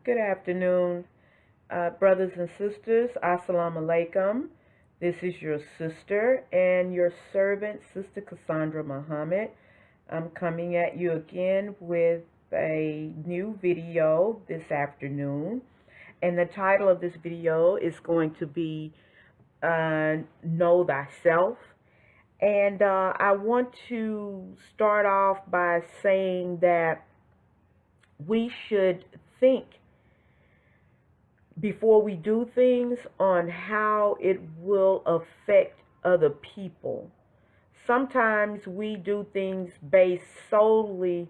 Good afternoon, brothers and sisters. Assalamu alaikum. This is your sister and your servant, Sister Cassandra Muhammad. I'm coming at you again with a new video this afternoon. And the title of this video is going to be Know Thyself. And I want to start off by saying that we should think before we do things on how it will affect other people. Sometimes we do things based solely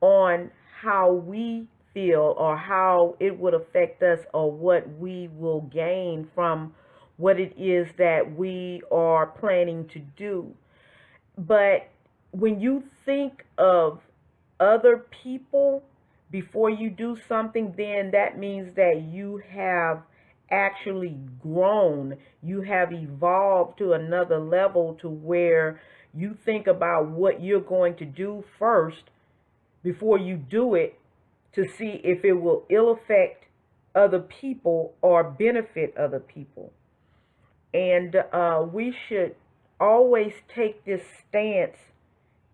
on how we feel or how it would affect us or what we will gain from what it is that we are planning to do. But when you think of other people before you do something, then that means that you have actually grown. You have evolved to another level to where you think about what you're going to do first before you do it to see if it will ill affect other people or benefit other people. And we should always take this stance,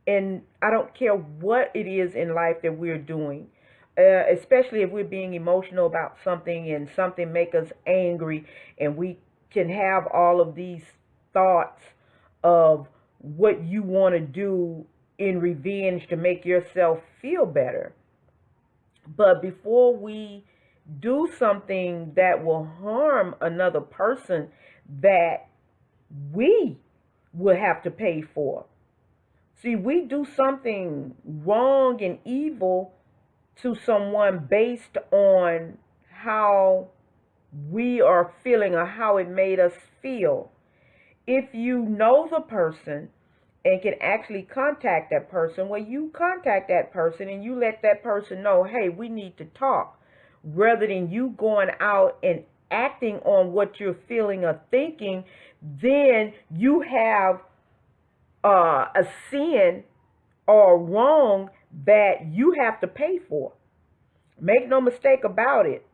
and I don't care what it is in life that we're doing, especially if we're being emotional about something and something make us angry, and we can have all of these thoughts of what you want to do in revenge to make yourself feel better. But before we do something that will harm another person that we will have to pay for. See, we do something wrong and evil to someone based on how we are feeling or how it made us feel. If you know the person and can actually contact that person, well, you contact that person and you let that person know, hey, we need to talk, rather than you going out and acting on what you're feeling or thinking. Then you have a sin or wrong that you have to pay for. Make no mistake about it.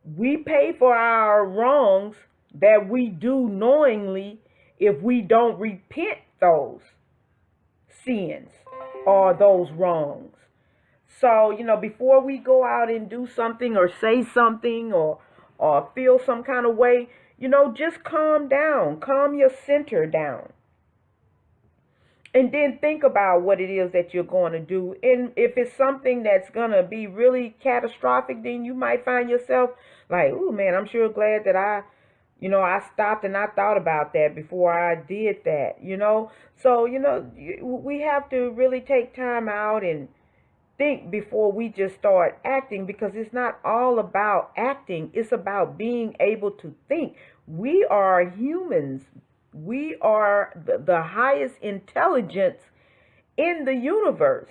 We pay for our wrongs that we do knowingly if we don't repent those sins or those wrongs. So, before we go out and do something or say something or feel some kind of way, just calm down. Calm your center down. And then think about what it is that you're going to do. And if it's something that's going to be really catastrophic, then you might find yourself like, oh man, I'm sure glad that I stopped and I thought about that before I did that, So, we have to really take time out and think before we just start acting, because it's not all about acting. It's about being able to think. We are humans. We are the highest intelligence in the universe.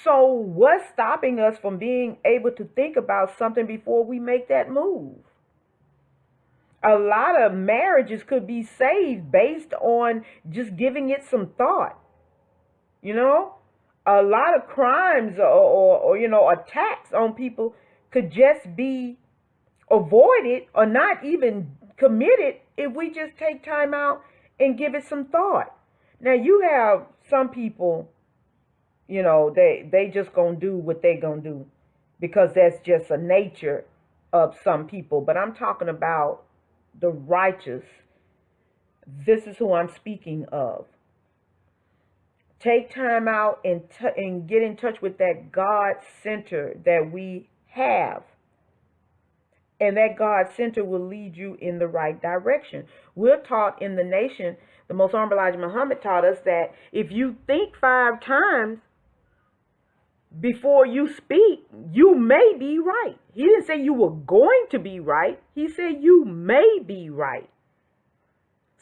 So what's stopping us from being able to think about something before we make that move? A lot of marriages could be saved based on just giving it some thought. A lot of crimes or attacks on people could just be avoided or not even committed if we just take time out and give it some thought. Now you have some people, they just gonna do what they gonna do because that's just a nature of some people. But I'm talking about the righteous. This is who I'm speaking of. Take time out and get in touch with that God center that we have. And that God center will lead you in the right direction. We're taught in the nation, the Most Honorable Elijah Muhammad taught us that if you think 5 times before you speak, you may be right. He didn't say you were going to be right. He said you may be right.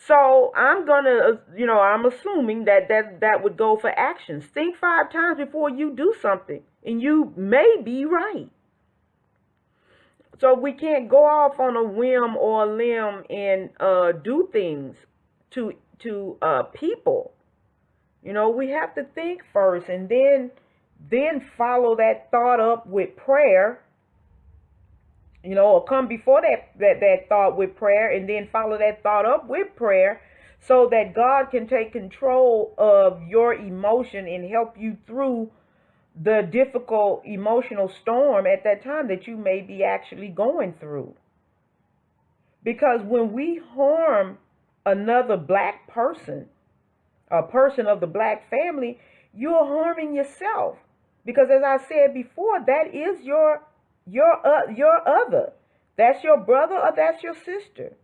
So I'm I'm assuming that would go for actions. Think 5 times before you do something, and you may be right. So we can't go off on a whim or a limb and do things to people. We have to think first, and then follow that thought up with prayer, or come before that thought with prayer, and then follow that thought up with prayer, so that God can take control of your emotion and help you through the difficult emotional storm at that time that you may be actually going through. Because when we harm another black person, a person of the black family, you're harming yourself. Because as I said before, that is your other. That's your brother or that's your sister.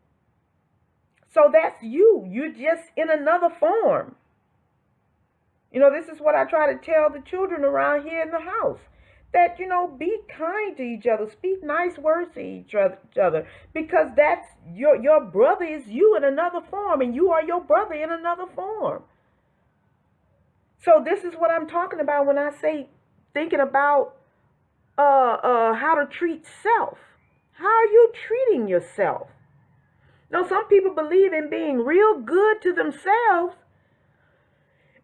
So that's you. You're just in another form. This is what I try to tell the children around here in the house. That, be kind to each other. Speak nice words to each other. Because that's your brother is you in another form, and you are your brother in another form. So this is what I'm talking about when I say thinking about how to treat self. How are you treating yourself? Now, some people believe in being real good to themselves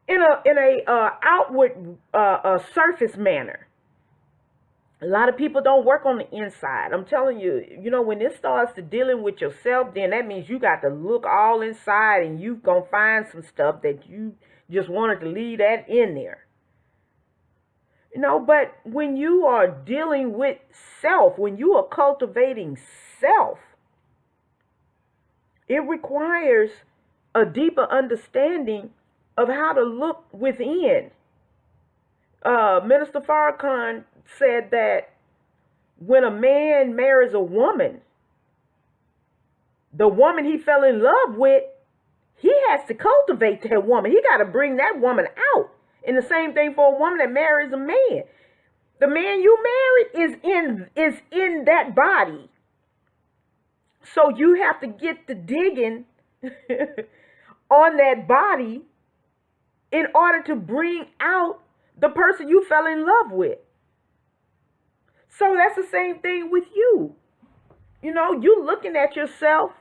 in a outward surface manner. A lot of people don't work on the inside. I'm telling you, when it starts to dealing with yourself, then that means you got to look all inside, and you gonna find some stuff that you just wanted to leave that in there. But when you are dealing with self, when you are cultivating self, it requires a deeper understanding of how to look within. Minister Farrakhan said that when a man marries a woman, the woman he fell in love with, he has to cultivate that woman. He got to bring that woman out. And the same thing for a woman that marries a man. The man you married is in that body. So you have to get to digging on that body in order to bring out the person you fell in love with. So that's the same thing with you. You looking at yourself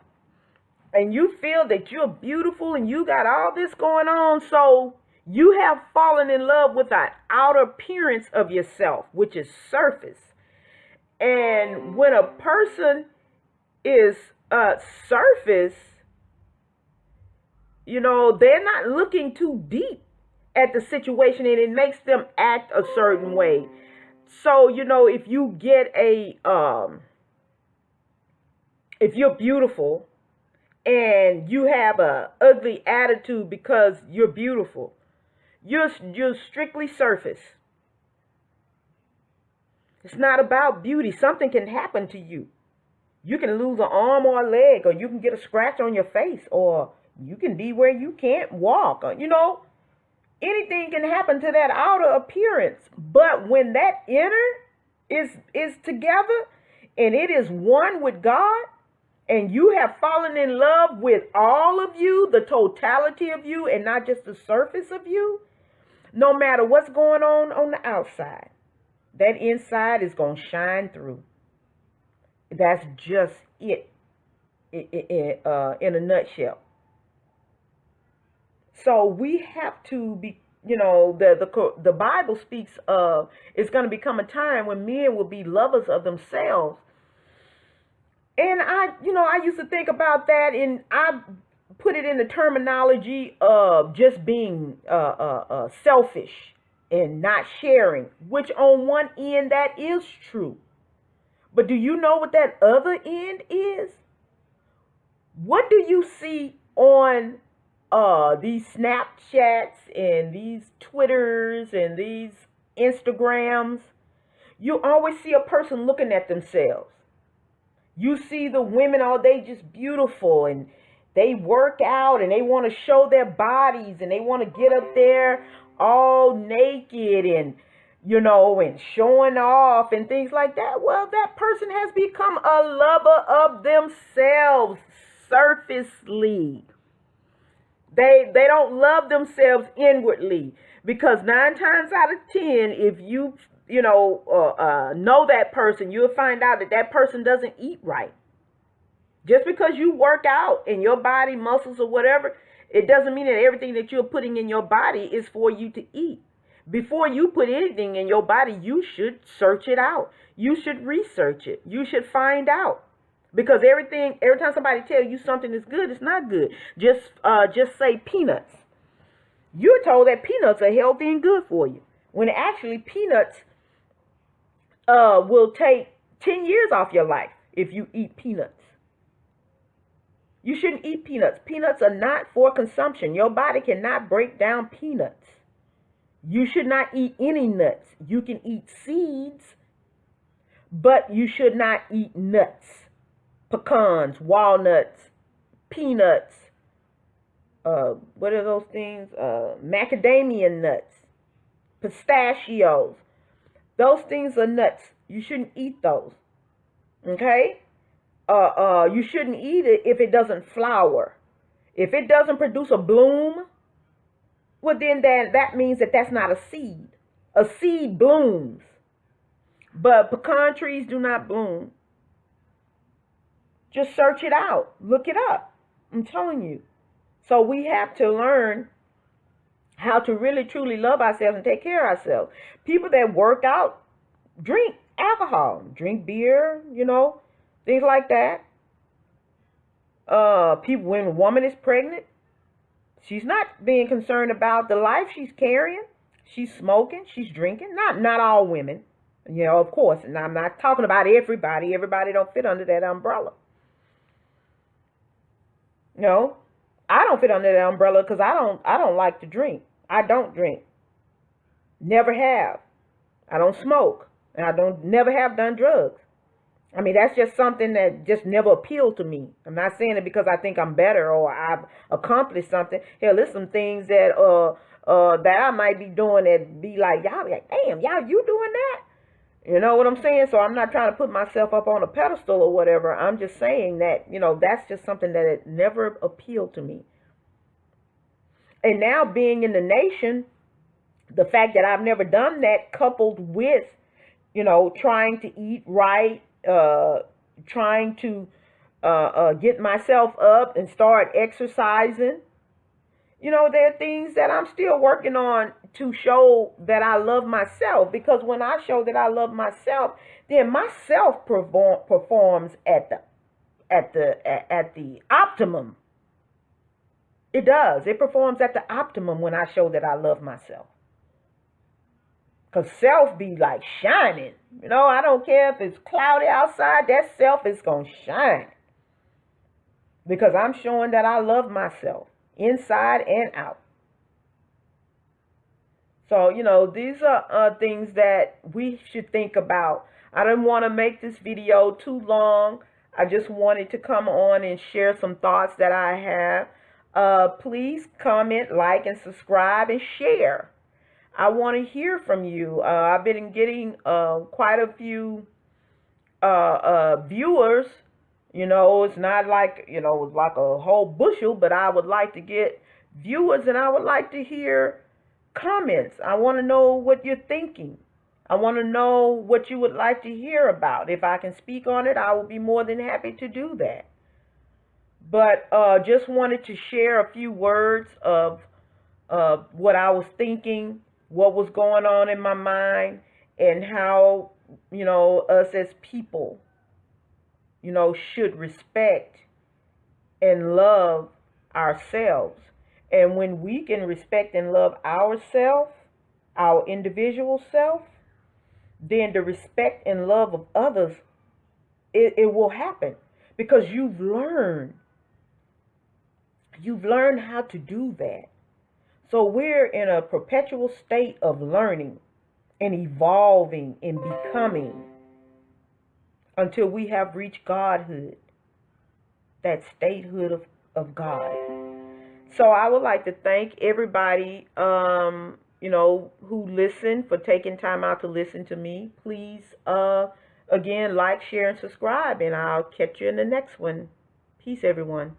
and you feel that you're beautiful and you got all this going on. So you have fallen in love with the outer appearance of yourself, which is surface. And when a person is surface, they're not looking too deep at the situation, and it makes them act a certain way. So, if you get if you're beautiful and you have a ugly attitude because you're beautiful, you're strictly surface. It's not about beauty. Something can happen to you. You can lose an arm or a leg, or you can get a scratch on your face, or you can be where you can't walk, or, anything can happen to that outer appearance. But when that inner is together and it is one with God, and you have fallen in love with all of you, the totality of you, and not just the surface of you, no matter what's going on the outside, that inside is going to shine through. That's just it in a nutshell. So we have to be, the Bible speaks of, it's going to become a time when men will be lovers of themselves. And I used to think about that, and I put it in the terminology of just being selfish and not sharing, which on one end that is true. But do you know what that other end is? What do you see on these Snapchats and these Twitters and these Instagrams? You always see a person looking at themselves. You see the women, they just beautiful, and they work out and they want to show their bodies, and they want to get up there all naked and and showing off and things like that. Well, that person has become a lover of themselves surfacely. They don't love themselves inwardly, because 9 times out of 10, if you know that person, you'll find out that person doesn't eat right. Just because you work out and your body muscles or whatever, it doesn't mean that everything that you're putting in your body is for you to eat. Before you put anything in your body, you should search it out. You should research it. You should find out. Because every time somebody tells you something is good, it's not good. Just say peanuts. You're told that peanuts are healthy and good for you, when actually peanuts will take 10 years off your life if you eat peanuts. You shouldn't eat peanuts. Peanuts are not for consumption. Your body cannot break down peanuts. You should not eat any nuts. You can eat seeds, but you should not eat nuts. Pecans, walnuts, peanuts, what are those things? Macadamia nuts, pistachios. Those things are nuts. You shouldn't eat those. Okay? You shouldn't eat it if it doesn't flower. If it doesn't produce a bloom, well then that means that's not a seed. A seed blooms. But pecan trees do not bloom. Just search it out. Look it up. I'm telling you. So we have to learn how to really truly love ourselves and take care of ourselves. People that work out drink alcohol, drink beer, things like that. People, when a woman is pregnant, she's not being concerned about the life she's carrying. She's smoking, she's drinking. Not all women, of course. And I'm not talking about everybody. Everybody don't fit under that umbrella. I don't fit under that umbrella because I don't like to drink. I don't drink. Never have. I don't smoke. And I never have done drugs. I mean, that's just something that just never appealed to me. I'm not saying it because I think I'm better or I've accomplished something. Hell, there's some things that that I might be doing that be like, y'all be like, damn, y'all, you doing that? You know what I'm saying? So I'm not trying to put myself up on a pedestal or whatever. I'm just saying that, that's just something that it never appealed to me. And now being in the nation, the fact that I've never done that, coupled with, trying to eat right, trying to get myself up and start exercising. There are things that I'm still working on to show that I love myself. Because when I show that I love myself, then myself performs at the optimum. It does. It performs at the optimum when I show that I love myself. Because self be like shining. I don't care if it's cloudy outside, that self is going to shine. Because I'm showing that I love myself, inside and out. So, these are things that we should think about. I didn't want to make this video too long. I just wanted to come on and share some thoughts that I have. Please comment, like, and subscribe, and share. I want to hear from you. I've been getting quite a few viewers. It's not like, it's like a whole bushel, but I would like to get viewers, and I would like to hear comments. I want to know what you're thinking. I want to know what you would like to hear about. If I can speak on it, I will be more than happy to do that. But just wanted to share a few words of what I was thinking, what was going on in my mind, and how, us as people, should respect and love ourselves. And when we can respect and love ourselves, our individual self, then the respect and love of others, it will happen. Because you've learned how to do that. So we're in a perpetual state of learning and evolving and becoming until we have reached Godhood, that statehood of God. So I would like to thank everybody, who listened, for taking time out to listen to me. Please, again, like, share, and subscribe, and I'll catch you in the next one. Peace, everyone.